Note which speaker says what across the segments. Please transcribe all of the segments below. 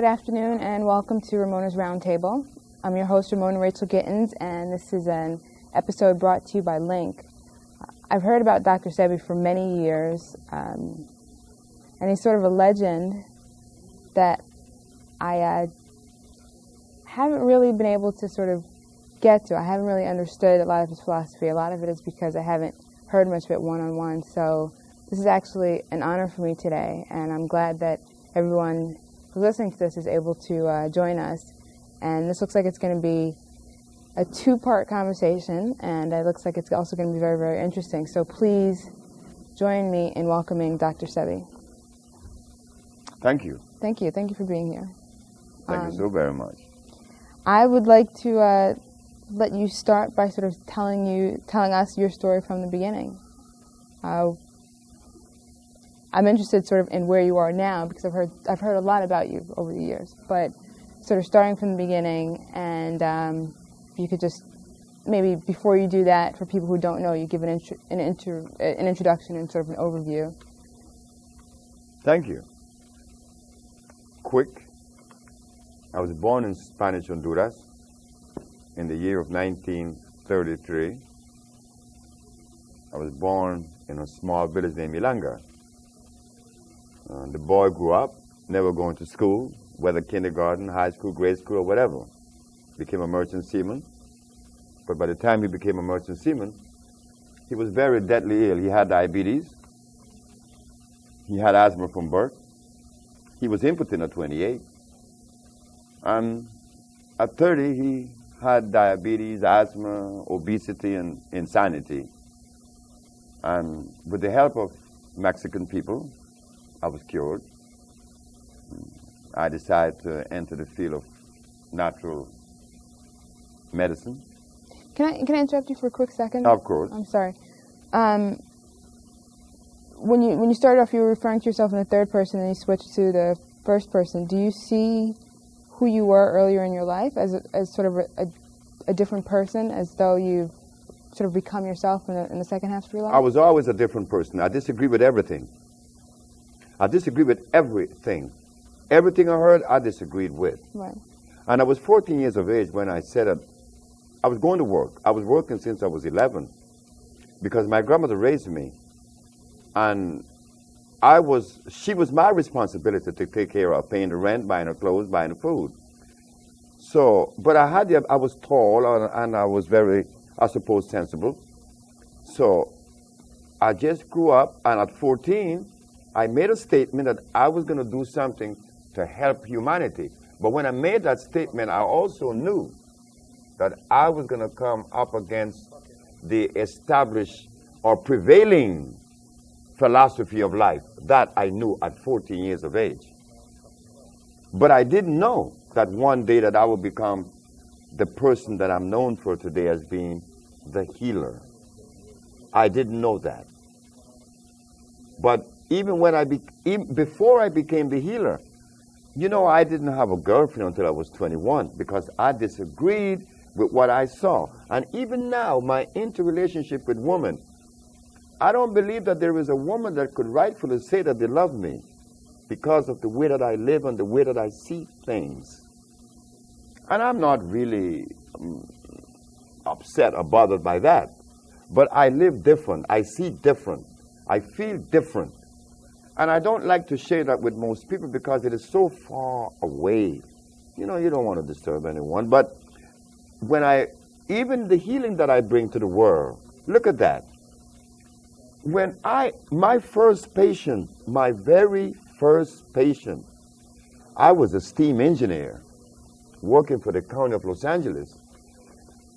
Speaker 1: afternoon and welcome to Ramona's Roundtable. I'm your host, Ramona Rachel Gittins, and this is an episode brought to you by Link. I've heard about Dr.Sebi for many years, and he's sort of a legend that I haven't really been able to sort of get to. I haven't really understood a lot of his philosophy. A lot of it is because I haven't heard much of it one-on-one, so this is actually an honor for me today, and I'm glad that everyone who's listening to this is able to join us. And this looks like it's going to be a two-part conversation, and it looks like it's also going to be very, very interesting. So please join me in welcoming Dr. Sebi.
Speaker 2: Thank you.
Speaker 1: Thank you. Thank you for being here.
Speaker 2: Thank you so very much.
Speaker 1: I would like to let you start by sort of telling us your story from the beginning. I'm interested sort of in where you are now because I've heard a lot about you over the years, but sort of starting from the beginning, and you could just maybe before you do that, for people who don't know, you give an introduction and sort of an overview.
Speaker 2: Thank you. Quick. I was born in Spanish Honduras in the year of 1933. I was born in a small village named Milanga. The boy grew up, never going to school, whether kindergarten, high school, grade school, or whatever. Became a merchant seaman. But by the time he became a merchant seaman, he was very deadly ill. He had diabetes. He had asthma from birth. He was impotent at 28. And at 30, he had diabetes, asthma, obesity, and insanity. And with the help of Mexican people, I was cured. I decided to enter the field of natural medicine.
Speaker 1: Can I interrupt you for a quick second?
Speaker 2: Of course.
Speaker 1: I'm sorry. When you started off, you were referring to yourself in the third person, and you switched to the first person. Do you see who you were earlier in your life as sort of a different person, as though you've sort of become yourself in the second half of your life?
Speaker 2: I was always a different person. I disagree with everything. I disagree with everything. Everything I heard, I disagreed with.
Speaker 1: Right.
Speaker 2: And I was 14 years of age when I said I was going to work. I was working since I was 11 because my grandmother raised me. And she was my responsibility to take care of paying the rent, buying her clothes, buying the food. So, but I was tall and I was very, I suppose, sensible. So I just grew up, and at 14, I made a statement that I was going to do something to help humanity. But when I made that statement, I also knew that I was going to come up against the established or prevailing philosophy of life. That I knew at 14 years of age. But I didn't know that one day that I would become the person that I'm known for today as being the healer. I didn't know that. But even before I became the healer, I didn't have a girlfriend until I was 21 because I disagreed with what I saw. And even now, my interrelationship with women, I don't believe that there is a woman that could rightfully say that they love me because of the way that I live and the way that I see things. And I'm not really upset or bothered by that. But I live different. I see different. I feel different. And I don't like to share that with most people because it is so far away. You don't want to disturb anyone. But even the healing that I bring to the world, look at that. My very first patient, I was a steam engineer working for the county of Los Angeles.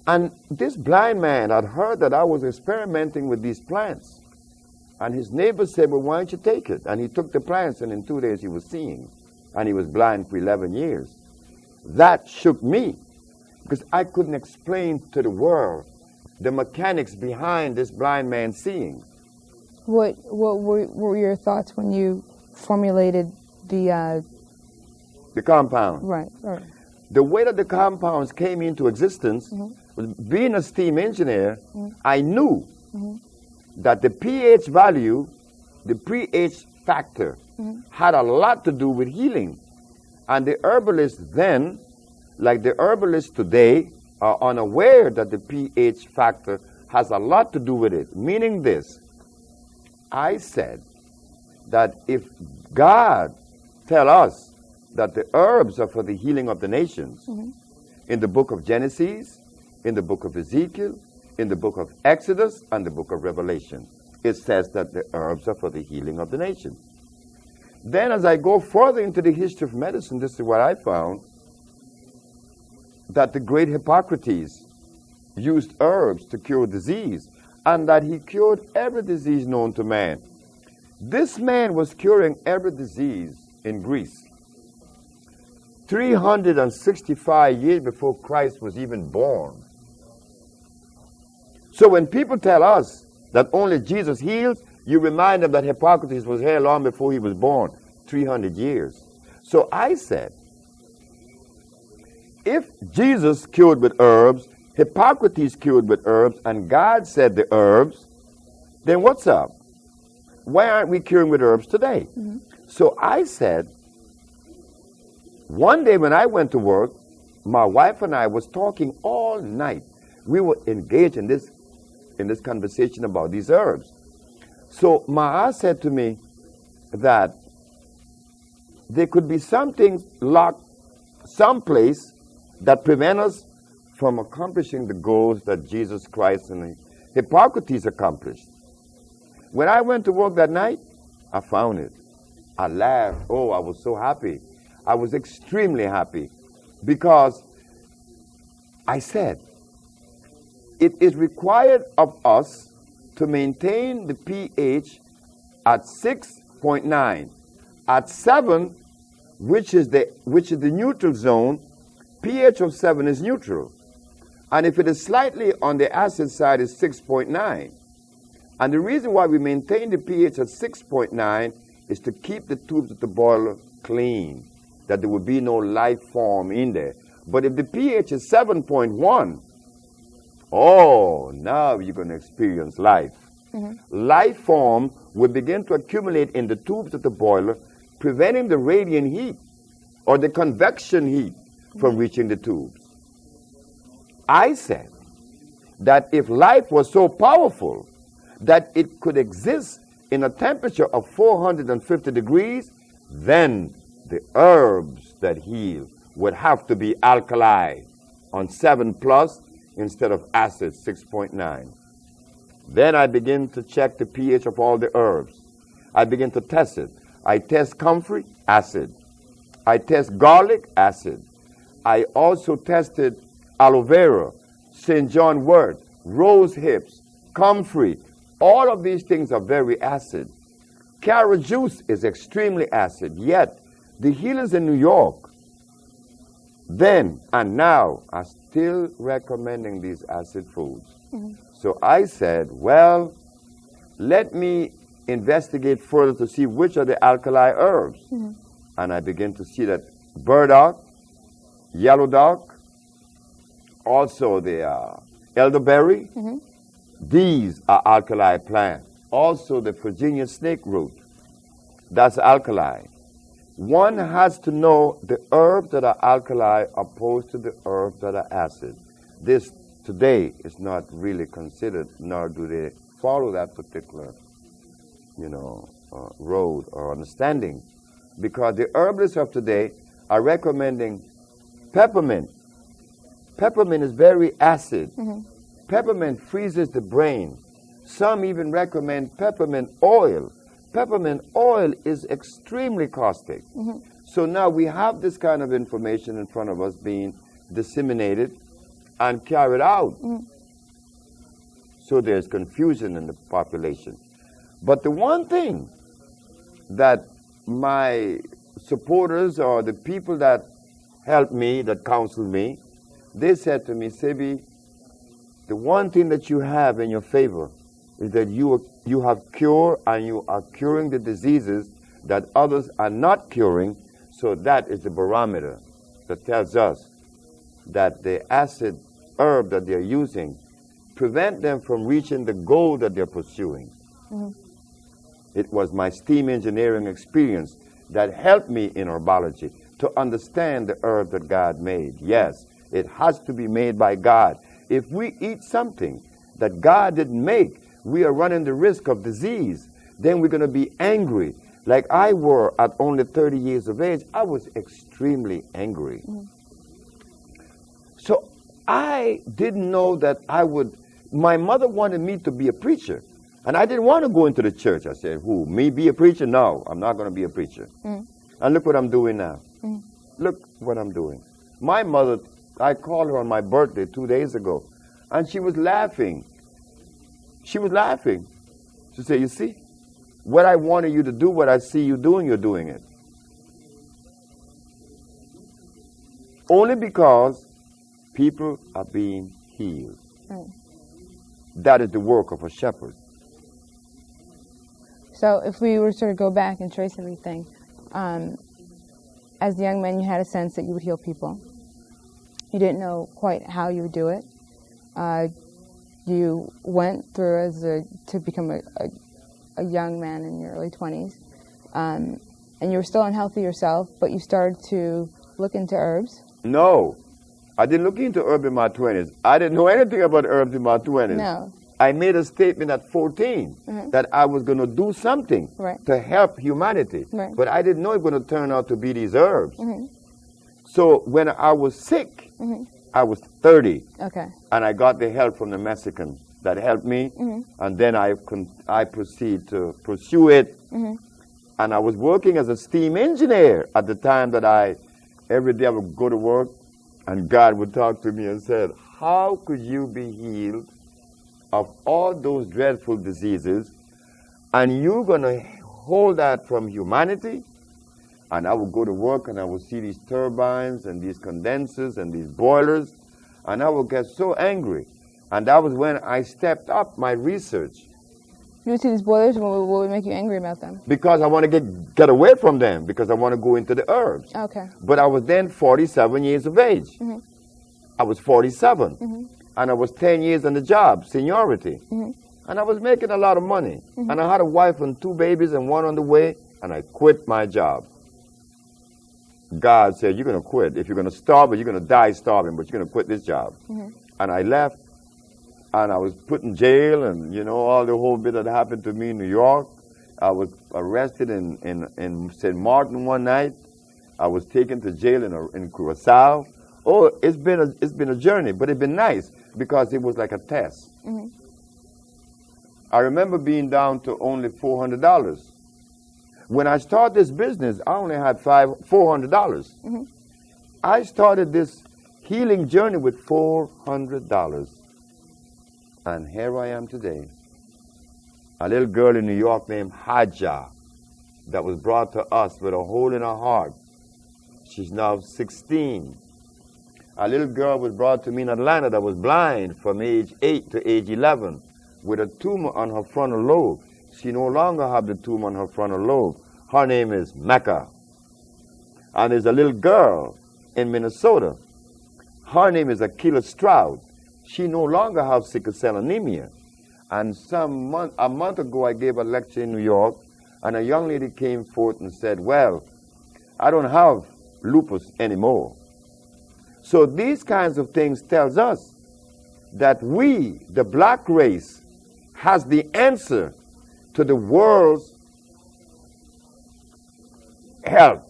Speaker 2: And this blind man had heard that I was experimenting with these plants. And his neighbor said, well, why don't you take it? And he took the plants, and in 2 days he was seeing. And he was blind for 11 years. That shook me, because I couldn't explain to the world the mechanics behind this blind man seeing.
Speaker 1: What were your thoughts when you formulated the
Speaker 2: compound?
Speaker 1: Right.
Speaker 2: The way that the compounds came into existence, was being a steam engineer, I knew that the pH value, the pH factor, had a lot to do with healing. And the herbalists then, like the herbalists today, are unaware that the pH factor has a lot to do with it. Meaning this, I said that if God tell us that the herbs are for the healing of the nations, in the book of Genesis, in the book of Ezekiel, in the book of Exodus, and the book of Revelation, it says that the herbs are for the healing of the nations. Then as I go further into the history of medicine, this is what I found, that the great Hippocrates used herbs to cure disease, and that he cured every disease known to man. This man was curing every disease in Greece 365 years before Christ was even born. So when people tell us that only Jesus heals, you remind them that Hippocrates was here long before he was born, 300 years. So I said, if Jesus cured with herbs, Hippocrates cured with herbs, and God said the herbs, then what's up? Why aren't we curing with herbs today? So I said, one day when I went to work, my wife and I was talking all night. We were engaged in this conversation about these herbs. So Ma said to me that there could be something locked someplace that prevent us from accomplishing the goals that Jesus Christ and Hippocrates accomplished. When I went to work that night, I found it. I laughed. Oh, I was so happy. I was extremely happy because I said, it is required of us to maintain the pH at 6.9. At 7, which is the neutral zone, pH of 7 is neutral. And if it is slightly on the acid side, it's 6.9. And the reason why we maintain the pH at 6.9 is to keep the tubes of the boiler clean, that there will be no life form in there. But if the pH is 7.1, oh, now you're going to experience life. Life form will begin to accumulate in the tubes of the boiler, preventing the radiant heat or the convection heat from reaching the tubes. I said that if life was so powerful that it could exist in a temperature of 450 degrees, then the herbs that heal would have to be alkaline on 7 plus instead of acid 6.9. Then I begin to check the pH of all the herbs. I begin to test it. I test comfrey, acid. I test garlic, acid. I also tested aloe vera, St. John wort, rose hips, comfrey. All of these things are very acid. Carrot juice is extremely acid, yet the healers in New York then and now are still recommending these acid foods. So I said, well, let me investigate further to see which are the alkali herbs. And I begin to see that burdock, yellow dock, also the elderberry, these are alkali plants. Also the Virginia snake root, that's alkali. One has to know the herbs that are alkali opposed to the herbs that are acid. This today is not really considered, nor do they follow that particular, road or understanding, because the herbalists of today are recommending peppermint. Peppermint is very acid. Peppermint freezes the brain. Some even recommend peppermint oil. Peppermint oil is extremely caustic. So now we have this kind of information in front of us being disseminated and carried out. So there's confusion in the population. But the one thing that my supporters or the people that helped me, that counseled me, they said to me, Sebi, the one thing that you have in your favor is that you have cure and you are curing the diseases that others are not curing. So that is the barometer that tells us that the acid herb that they're using prevent them from reaching the goal that they're pursuing. It was my steam engineering experience that helped me in herbology to understand the herb that God made. Yes, it has to be made by God. If we eat something that God didn't make, we are running the risk of disease. Then we're going to be angry. Like I were at only 30 years of age, I was extremely angry. So I didn't know that I would. My mother wanted me to be a preacher. And I didn't want to go into the church. I said, who, me be a preacher? No, I'm not going to be a preacher. And look what I'm doing now. Look what I'm doing. My mother, I called her on my birthday 2 days ago, and she was laughing. She was laughing. She said, you see, what I wanted you to do, what I see you doing, you're doing it. Only because people are being healed. That is the work of a shepherd.
Speaker 1: So if we were to sort of go back and trace everything, as a young man, you had a sense that you would heal people. You didn't know quite how you would do it. You went through to become a young man in your early 20s, and you were still unhealthy yourself, but you started to look into herbs.
Speaker 2: No, I didn't look into herbs in my 20s. I didn't know anything about herbs in my 20s.
Speaker 1: No.
Speaker 2: I made a statement at 14 that I was going to do something to help humanity. But I didn't know it was going to turn out to be these herbs. So when I was sick, I was 30.
Speaker 1: Okay.
Speaker 2: And I got the help from the Mexican that helped me. And then I proceeded to pursue it. And I was working as a steam engineer at the time that every day I would go to work and God would talk to me and said, how could you be healed of all those dreadful diseases, and you're going to hold that from humanity? And I would go to work and I would see these turbines and these condensers and these boilers, and I would get so angry. And that was when I stepped up my research.
Speaker 1: You would see these boilers, what would make you angry about them?
Speaker 2: Because I want to get away from them, because I want to go into the herbs.
Speaker 1: Okay.
Speaker 2: But I was then 47 years of age. I was 47. And I was 10 years on the job, seniority. And I was making a lot of money. And I had a wife and 2 babies and 1 on the way, and I quit my job. God said, you're going to quit. If you're going to starve, you're going to die starving, but you're going to quit this job. And I left, and I was put in jail, and, you know, all the whole bit that happened to me in New York. I was arrested in St. Martin one night. I was taken to jail in Curacao. Oh, it's been a journey, but it's been nice because it was like a test. I remember being down to only $400. When I started this business, I only had $400. I started this healing journey with $400. And here I am today. A little girl in New York named Haja that was brought to us with a hole in her heart. She's now 16. A little girl was brought to me in Atlanta that was blind from age 8 to age 11 with a tumor on her frontal lobe. She no longer has the tumor on her frontal lobe. Her name is Mecca. And there's a little girl in Minnesota. Her name is Akila Stroud. She no longer has sickle cell anemia. And a month ago, I gave a lecture in New York, and a young lady came forth and said, well, I don't have lupus anymore. So these kinds of things tells us that we, the black race, has the answer to the world's health.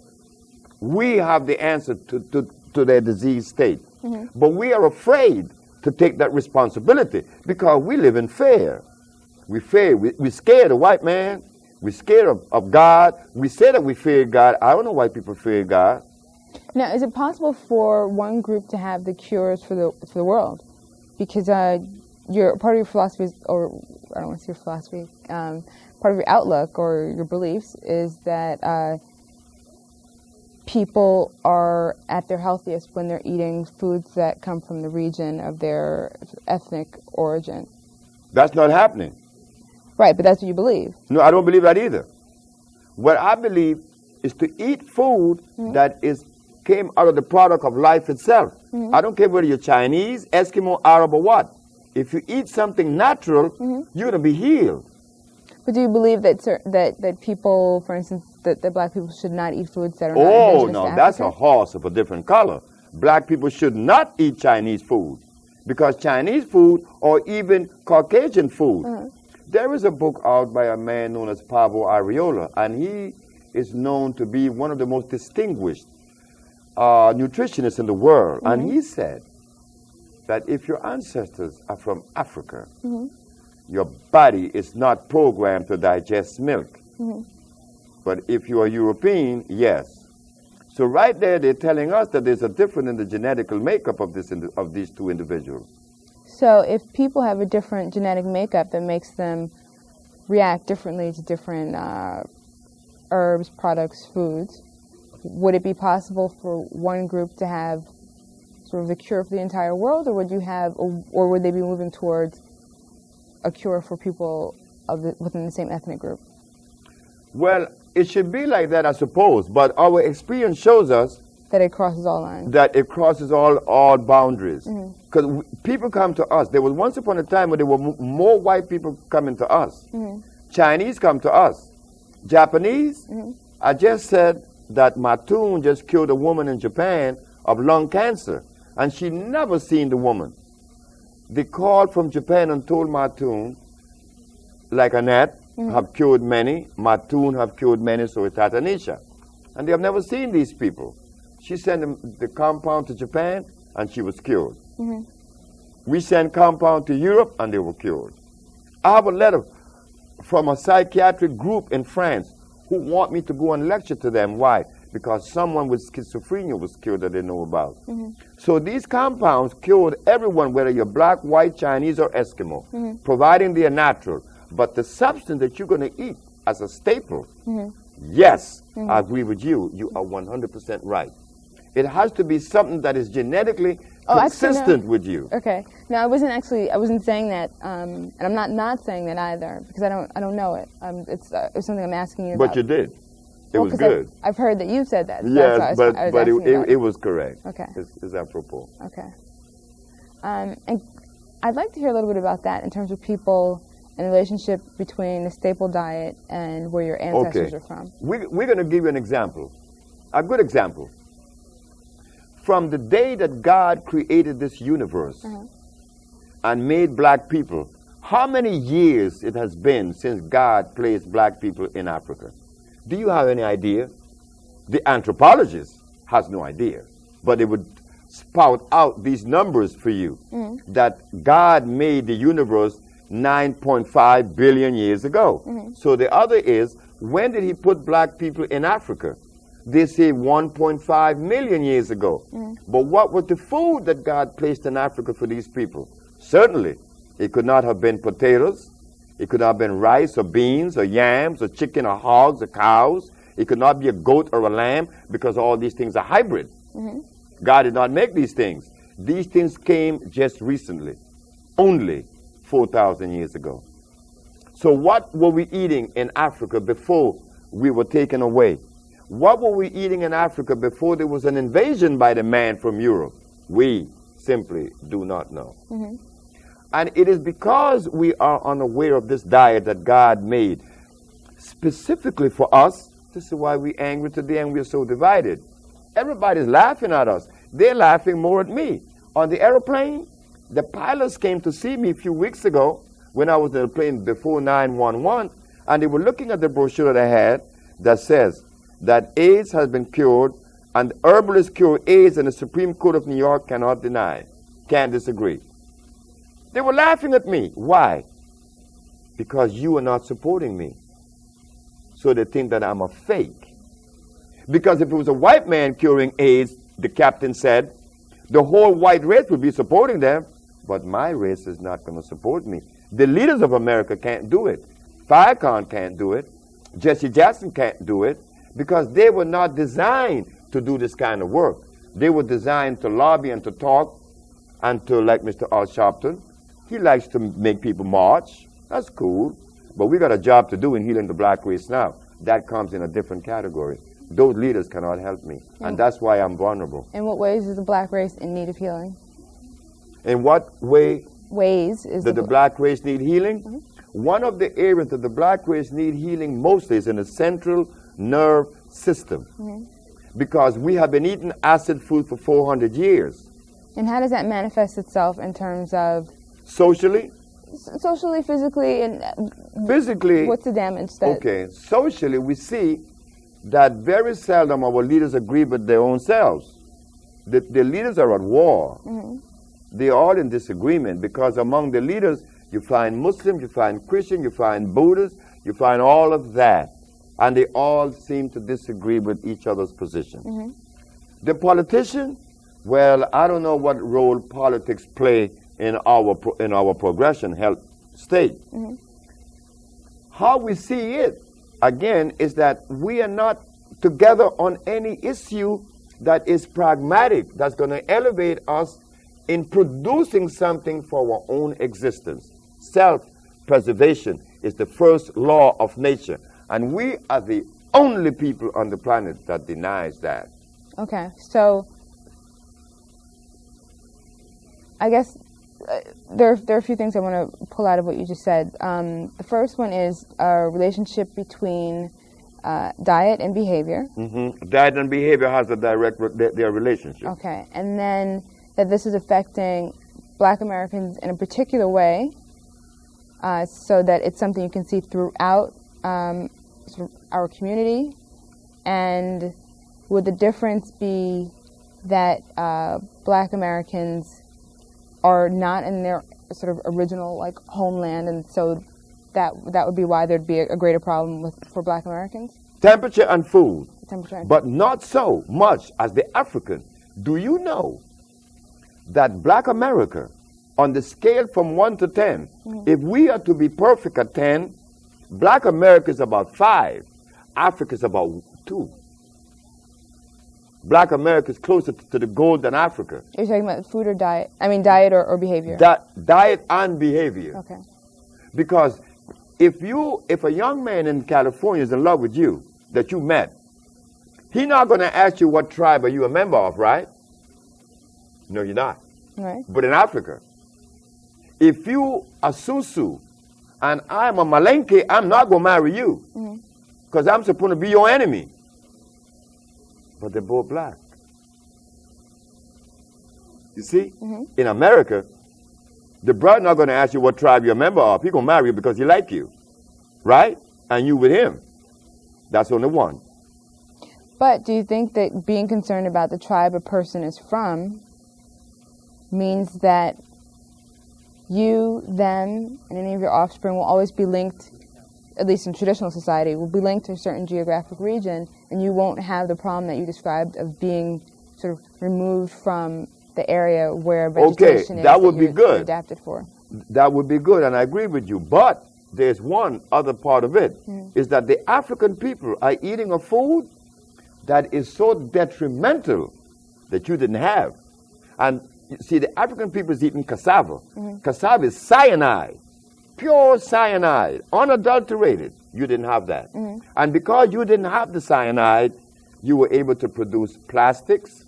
Speaker 2: We have the answer to their disease state. But we are afraid to take that responsibility because we live in fear. We fear. We're scared of white man. We're scared of God. We say that we fear God. I don't know why people fear God.
Speaker 1: Now, is it possible for one group to have the cures for the world? Because part of your philosophy is, or I don't want to say your philosophy, part of your outlook or your beliefs is that people are at their healthiest when they're eating foods that come from the region of their ethnic origin.
Speaker 2: That's not happening.
Speaker 1: Right, but that's what you believe.
Speaker 2: No, I don't believe that either. What I believe is to eat food that came out of the product of life itself. I don't care whether you're Chinese, Eskimo, Arab, or what. If you eat something natural, you're going to be healed.
Speaker 1: But do you believe that that people, for instance, that black people should not eat foods that are not
Speaker 2: Oh,
Speaker 1: indigenous
Speaker 2: no,
Speaker 1: to
Speaker 2: that's a
Speaker 1: Africa?
Speaker 2: horse of a different color. Black people should not eat Chinese food because Chinese food or even Caucasian food. There is a book out by a man known as Pablo Arriola, and he is known to be one of the most distinguished nutritionists in the world. And he said that if your ancestors are from Africa, your body is not programmed to digest milk. But if you are European, yes. So right there, they're telling us that there's a difference in the genetical makeup of these two individuals.
Speaker 1: So if people have a different genetic makeup that makes them react differently to different herbs, products, foods, would it be possible for one group to have sort of the cure for the entire world, or would they be moving towards a cure for people within the same ethnic group?
Speaker 2: Well, it should be like that, I suppose, but our experience shows us
Speaker 1: that it crosses all lines.
Speaker 2: That it crosses all boundaries. Because people come to us. There was once upon a time when there were more white people coming to us. Chinese come to us. Japanese, I just said that Matun just killed a woman in Japan of lung cancer, and she never seen the woman. They called from Japan and told Matun, like Annette, have cured many, Matun have cured many, so it's Tatanisha. And they have never seen these people. She sent the compound to Japan, and she was cured. We sent compound to Europe, and they were cured. I have a letter from a psychiatric group in France who want me to go and lecture to them. Why? Because someone with schizophrenia was cured that they know about. So these compounds cured everyone, whether you're black, white, Chinese, or Eskimo, providing they are natural. But the substance that you're going to eat as a staple, yes, I agree with you. You are 100% right. It has to be something that is genetically consistent with you.
Speaker 1: Okay. No, I wasn't saying that, and I'm not saying that either, because I don't know it. It's something I'm asking you about.
Speaker 2: But you did. It was good.
Speaker 1: I've heard that you said that. So
Speaker 2: yes, but it was correct.
Speaker 1: Okay.
Speaker 2: It's apropos.
Speaker 1: Okay. And I'd like to hear a little bit about that in terms of people and the relationship between the staple diet and where your ancestors are from.
Speaker 2: We're going to give you an example, a good example. From the day that God created this universe and made black people, how many years it has been since God placed black people in Africa? Do you have any idea? The anthropologist has no idea, but they would spout out these numbers for you, that God made the universe 9.5 billion years ago. So the other is, when did he put black people in Africa? They say 1.5 million years ago. But what was the food that God placed in Africa for these people? Certainly, it could not have been potatoes. It could not have been rice or beans or yams or chicken or hogs or cows. It could not be a goat or a lamb, because all these things are hybrid. God did not make these things. These things came just recently, only 4,000 years ago. So what were we eating in Africa before we were taken away? What were we eating in Africa before there was an invasion by the man from Europe? We simply do not know. And it is because we are unaware of this diet that God made specifically for us. This is why we're angry today and we're so divided. Everybody's laughing at us. They're laughing more at me. On the airplane, the pilots came to see me a few weeks ago when I was in the plane before 911, and they were looking at the brochure that I had that says that AIDS has been cured, and herbalists cure AIDS, and the Supreme Court of New York cannot deny, can't disagree. They were laughing at me. Why? Because you are not supporting me. So they think that I'm a fake. Because if it was a white man curing AIDS, the captain said, the whole white race would be supporting them, but my race is not going to support me. The leaders of America can't do it. Farrakhan can't do it. Jesse Jackson can't do it, because they were not designed to do this kind of work. They were designed to lobby and to talk, and to, like Mr. Al Sharpton, he likes to make people march. That's cool. But we got a job to do in healing the black race now. That comes in a different category. Those leaders cannot help me, and that's why I'm vulnerable.
Speaker 1: In what ways is the black race in need of healing?
Speaker 2: In what ways
Speaker 1: is
Speaker 2: does the black race need healing? one of the areas that the black race need healing mostly is in the central nerve system. Because we have been eating acid food for 400 years.
Speaker 1: And how does that manifest itself in terms of
Speaker 2: Socially?
Speaker 1: Socially, physically, and
Speaker 2: physically,
Speaker 1: what's the damage that?
Speaker 2: Okay, socially we see that very seldom our leaders agree with their own selves. The leaders are at war. They're all in disagreement because among the leaders you find Muslims, you find Christians, you find Buddhists, you find all of that. And they all seem to disagree with each other's position. The politician, well, I don't know what role politics play in our progression health state. How we see it, again, is that we are not together on any issue that is pragmatic, that's going to elevate us in producing something for our own existence. Self-preservation is the first law of nature. And we are the only people on the planet that denies that.
Speaker 1: Okay, so I guess there are a few things I want to pull out of what you just said. The first one is a relationship between diet and behavior.
Speaker 2: Diet and behavior has a direct their relationship.
Speaker 1: Okay, and then that this is affecting Black Americans in a particular way, so that it's something you can see throughout sort of our community. And would the difference be that Black Americans are not in their sort of original like homeland, and so that would be why there'd be a greater problem for Black Americans?
Speaker 2: Temperature and food.
Speaker 1: Temperature.
Speaker 2: But not so much as the African. Do you know that Black America, on the scale from 1 to 10, if we are to be perfect at 10, Black America is about 5, Africa is about 2. Black America is closer to the goal than Africa.
Speaker 1: You're talking about food or diet? I mean diet or behavior?
Speaker 2: Diet and behavior.
Speaker 1: Okay.
Speaker 2: Because if a young man in California is in love with you, that you met, he's not going to ask you what tribe are you a member of, right? No, you're not.
Speaker 1: Right.
Speaker 2: But in Africa, if you are Susu and I'm a Malenke, I'm not going to marry you because I'm supposed to be your enemy. But they're both black. You see? In America, the brother not going to ask you what tribe you're a member of. He's going to marry you because he like you. Right? And you with him. That's only one.
Speaker 1: But do you think that being concerned about the tribe a person is from means that you, them, and any of your offspring will always be linked, at least in traditional society, will be linked to a certain geographic region, and you won't have the problem that you described of being sort of removed from the area where vegetation is
Speaker 2: that would be good.
Speaker 1: Adapted for?
Speaker 2: That would be good, and I agree with you. But there's one other part of it, is that the African people are eating a food that is so detrimental that you didn't have. And you see, the African people is eating cassava. Cassava is cyanide, pure cyanide, unadulterated. You didn't have that. And because you didn't have the cyanide, you were able to produce plastics,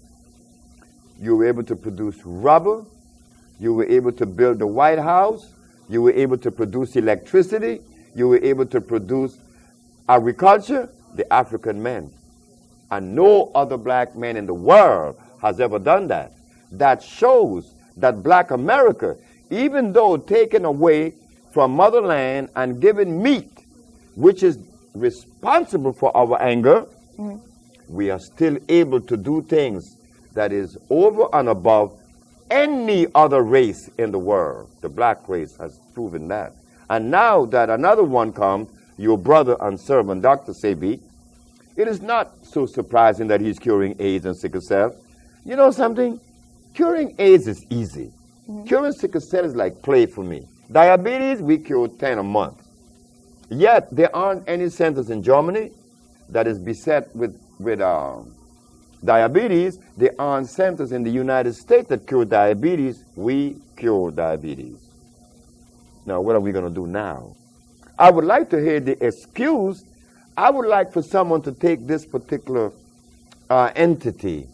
Speaker 2: you were able to produce rubber, you were able to build the White House, you were able to produce electricity, you were able to produce agriculture, the African men. And no other black man in the world has ever done that. That shows that Black America, even though taken away from motherland and given meat, which is responsible for our anger, we are still able to do things that is over and above any other race in the world. The black race has proven that. And now that another one comes, your brother and servant, Dr.Sebi, it is not so surprising that he's curing AIDS and sickle cell. You know something? Curing AIDS is easy. Curing sickle cell is like play for me. Diabetes, we cure 10 a month. Yet, there aren't any centers in Germany that is beset with diabetes. There aren't centers in the United States that cure diabetes. We cure diabetes. Now, what are we going to do now? I would like to hear the excuse. I would like for someone to take this particular entity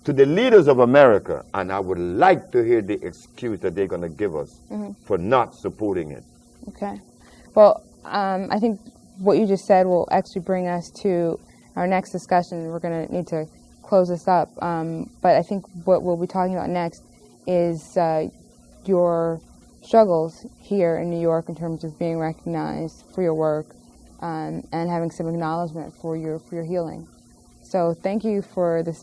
Speaker 2: to the leaders of America, and I would like to hear the excuse that they're going to give us for not supporting it.
Speaker 1: Okay. Well, I think what you just said will actually bring us to our next discussion. We're going to need to close this up. But I think what we'll be talking about next is your struggles here in New York in terms of being recognized for your work and having some acknowledgement for your healing. So thank you for this.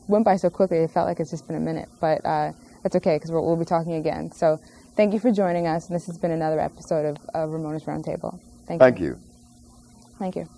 Speaker 1: Went by so quickly, it felt like it's just been a minute, but that's okay because we'll be talking again. So thank you for joining us, and this has been another episode of Ramona's Roundtable. Thank you.
Speaker 2: Thank you.
Speaker 1: Thank you.